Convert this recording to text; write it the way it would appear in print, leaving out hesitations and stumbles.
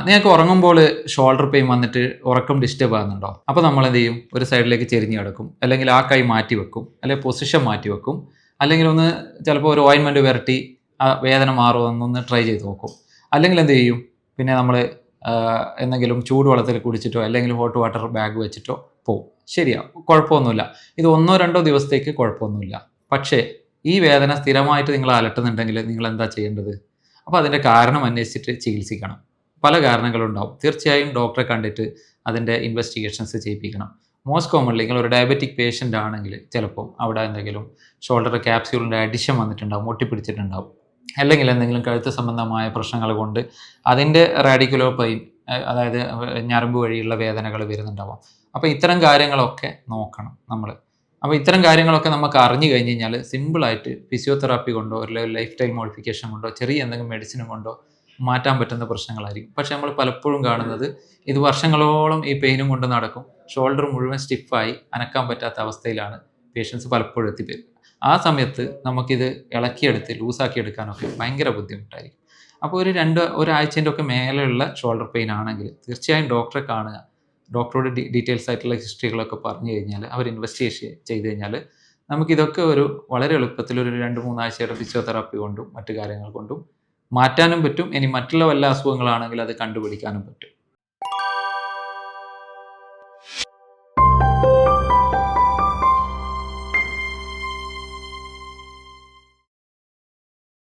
നിങ്ങൾക്ക് ഉറങ്ങുമ്പോൾ shoulder pain വന്നിട്ട് ഉറക്കം ഡിസ്റ്റർബ് ആകുന്നുണ്ടോ? അപ്പോൾ നമ്മൾ എന്ത് ചെയ്യും? ഒരു സൈഡിലേക്ക് ചെരിഞ്ഞ് കിടക്കും, അല്ലെങ്കിൽ ആ കൈ മാറ്റി വെക്കും, അല്ലെങ്കിൽ പൊസിഷൻ മാറ്റി വെക്കും, അല്ലെങ്കിൽ ഒന്ന് ചിലപ്പോൾ ഒരു ഓയിൻമെൻറ്റ് പുരട്ടി ആ വേദന മാറുമെന്നൊന്ന് ട്രൈ ചെയ്ത് നോക്കും. അല്ലെങ്കിൽ എന്ത് ചെയ്യും? പിന്നെ നമ്മൾ എന്തെങ്കിലും ചൂടുവെള്ളത്തിൽ കുടിച്ചിട്ടോ അല്ലെങ്കിൽ ഹോട്ട് വാട്ടർ ബാഗ് വെച്ചിട്ടോ പോവും. ശരിയാ, കുഴപ്പമൊന്നുമില്ല. ഇത് 1-2 ദിവസത്തേക്ക് കുഴപ്പമൊന്നുമില്ല. പക്ഷേ ഈ വേദന സ്ഥിരമായിട്ട് നിങ്ങളെ അലട്ടുന്നുണ്ടെങ്കിൽ നിങ്ങൾ എന്താ ചെയ്യേണ്ടത്? അപ്പോൾ അതിൻ്റെ കാരണം അന്വേഷിച്ചിട്ട് ചികിത്സിക്കണം. പല കാരണങ്ങളുണ്ടാവും. തീർച്ചയായും ഡോക്ടറെ കണ്ടിട്ട് അതിൻ്റെ ഇൻവെസ്റ്റിഗേഷൻസ് ചെയ്യിപ്പിക്കണം. മോസ്റ്റ് കോമൺലി നിങ്ങൾ ഒരു ഡയബറ്റിക് പേഷ്യൻ്റ് ആണെങ്കിൽ ചിലപ്പോൾ അവിടെ എന്തെങ്കിലും ഷോൾഡർ ക്യാപ്സ്യൂളിൻ്റെ അഡിഷൻ വന്നിട്ടുണ്ടാവും, ഒട്ടിപ്പിടിച്ചിട്ടുണ്ടാവും. അല്ലെങ്കിൽ എന്തെങ്കിലും കഴുത്ത് സംബന്ധമായ പ്രശ്നങ്ങൾ കൊണ്ട് അതിൻ്റെ റാഡിക്കുലർ പെയിൻ, അതായത് ഞരമ്പ് വഴിയുള്ള വേദനകൾ വരുന്നുണ്ടാവാം. അപ്പോൾ ഇത്തരം കാര്യങ്ങളൊക്കെ നോക്കണം നമ്മൾ. അപ്പോൾ ഇത്തരം കാര്യങ്ങളൊക്കെ നമുക്ക് അറിഞ്ഞു കഴിഞ്ഞ് കഴിഞ്ഞാൽ സിമ്പിളായിട്ട് ഫിസിയോതെറാപ്പി കൊണ്ടോ അല്ലെങ്കിൽ ലൈഫ് സ്റ്റൈൽ മോഡിഫിക്കേഷൻ കൊണ്ടോ ചെറിയ എന്തെങ്കിലും മെഡിസിനും കൊണ്ടോ മാറ്റാൻ പറ്റുന്ന പ്രശ്നങ്ങളായിരിക്കും. പക്ഷേ നമ്മൾ പലപ്പോഴും കാണുന്നത് ഇത് വർഷങ്ങളോളം ഈ പെയിനും കൊണ്ട് നടക്കും. ഷോൾഡർ മുഴുവൻ സ്റ്റിഫായി അനക്കാൻ പറ്റാത്ത അവസ്ഥയിലാണ് പേഷ്യൻസ് പലപ്പോഴും എത്തിപ്പേരുന്നത്. ആ സമയത്ത് നമുക്കിത് ഇളക്കിയെടുത്ത് ലൂസാക്കി എടുക്കാനൊക്കെ ഭയങ്കര ബുദ്ധിമുട്ടായിരിക്കും. അപ്പോൾ ഒരാഴ്ചേൻ്റെ ഒക്കെ മേലെയുള്ള ഷോൾഡർ പെയിൻ ആണെങ്കിൽ തീർച്ചയായും ഡോക്ടറെ കാണുക. ഡോക്ടറോട് ഡീറ്റെയിൽസ് ആയിട്ടുള്ള ഹിസ്റ്ററികളൊക്കെ പറഞ്ഞു കഴിഞ്ഞാൽ അവർ ഇൻവെസ്റ്റിഗേഷൻ ചെയ്ത് കഴിഞ്ഞാൽ നമുക്കിതൊക്കെ വളരെ എളുപ്പത്തിൽ ഒരു 2-3 ആഴ്ചയുടെ ഫിസിയോതെറാപ്പി കൊണ്ടും മറ്റു കാര്യങ്ങൾ കൊണ്ടും മാറ്റാനും പറ്റും. ഇനി മറ്റുള്ള വല്ല അസുഖങ്ങളാണെങ്കിൽ അത് കണ്ടുപിടിക്കാനും പറ്റും.